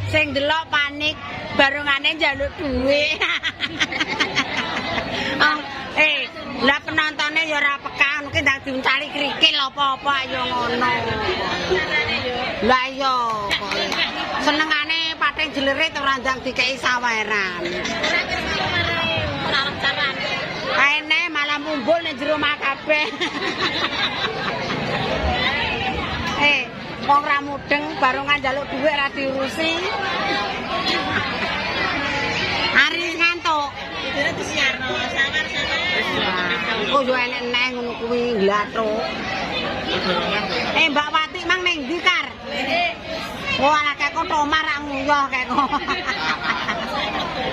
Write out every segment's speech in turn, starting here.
Sing delok panik barengane njaluk duit. Lah penontonnya ya ora peka ngono ki ndang diuncali krikil apa-apa ya ngono. Lah iya senengane pating jelerit ora ndang dikeki saweran. Aene malah mumbul ning jero omah kabeh. Wong ra mudeng barongan njaluk dhuwit ra diurusi. Ari ngantuk. Iki disiarno sawar-sawar. Oh yo enek-enek ngono kuwi nglathuk. Mbak Wati mang ning ndi Kar? Oh anake kok Tomar ra nguyuh kek kok.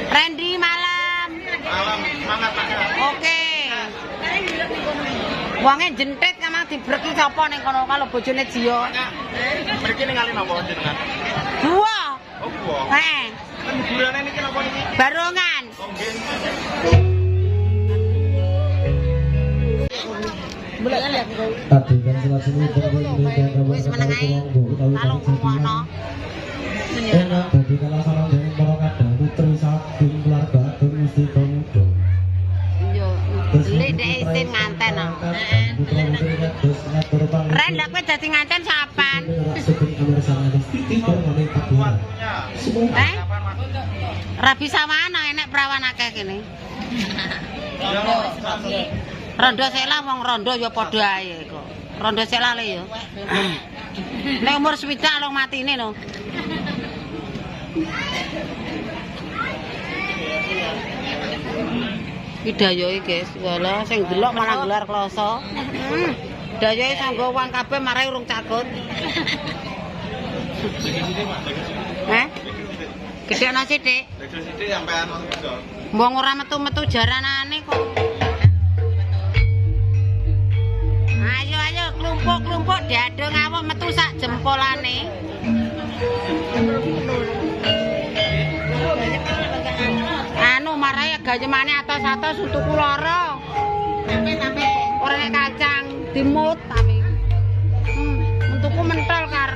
Randy malam. Malam, semangat Pak. Oke. Wonge jentit kamang dibreki sapa ning kono kalau bojone Jiyo. Mriki ningali napa jenengan? Gua. Oh, gua. Heeh. Hiburane niki napa niki? Barongan. Oh, nggih. Tadi kan selalu berbuat wis menengae. Kalau ngono. Enak bagi kalau salah dari para kadang putri saking keluarga agung mesti komudo. Yo, lek dek isin nganten. Ren lek kowe dadi nganten sapan? Rabi sawana enek perawan akeh kene. Rondo sela wong rondo ya padha ae kok. Rondo sela le ya. Nek umur 70 long matine lho. Hidayohe guys, wala sing delok malah gelar kloso. Hidayohe sanggo wong kabeh marai urung cagut. Gede ana sithik. Gede sithik sampean ngono. Wong ora metu-metu jaranane kok. Ayo ayo klumpuk-klumpuk diadung awak metu sak jempolane. Anu marai gayemane atos-atos untukku lara. Sampe ora nek kacang dimut tapi. Untukku mentol Kar.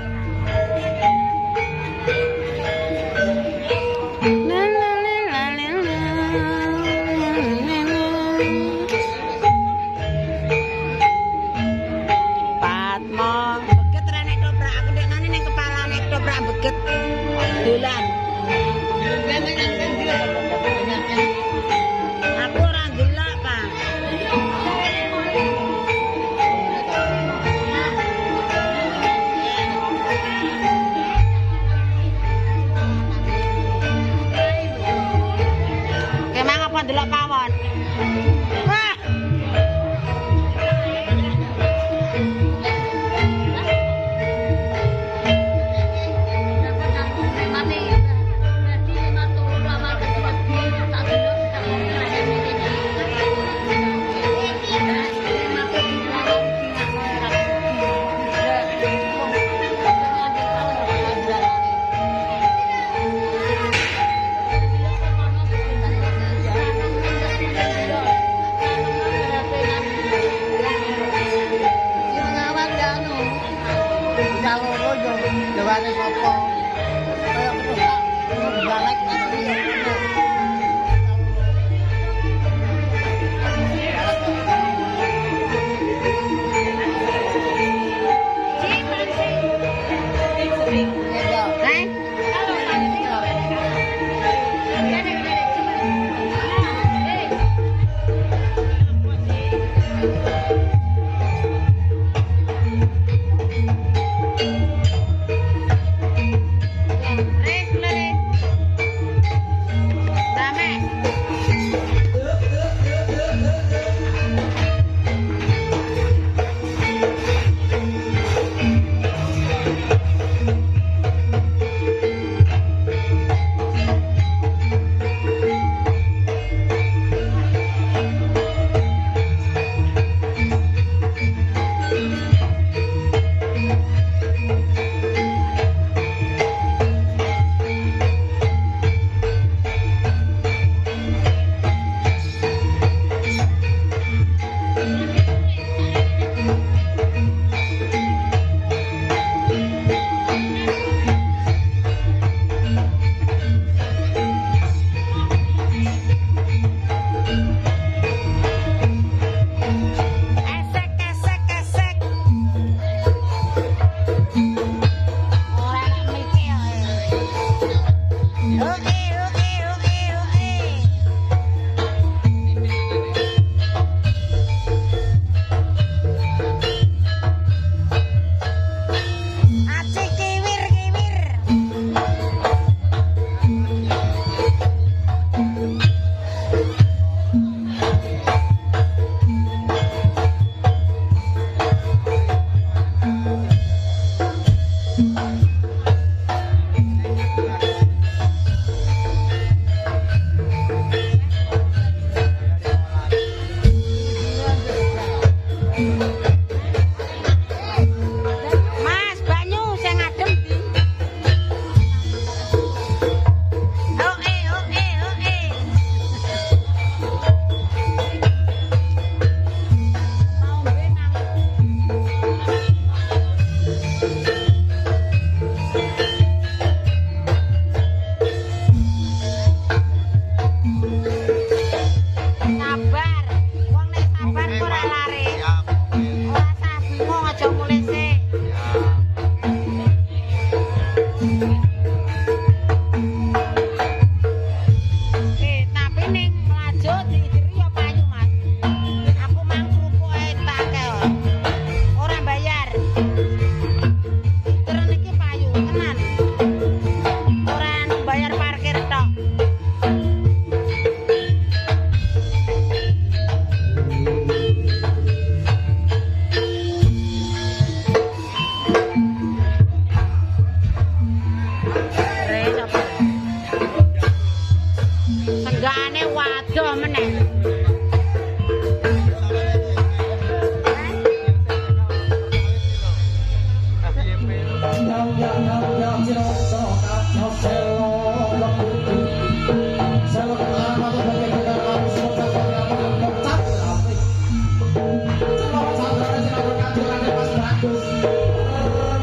Patmo, beget ra nek dobrak aku ndekane ning kepalane dobrak beget. Dolan. Aku ora ndelok, Pak. Kemang apa ndelok pawon? Wah.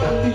Pati.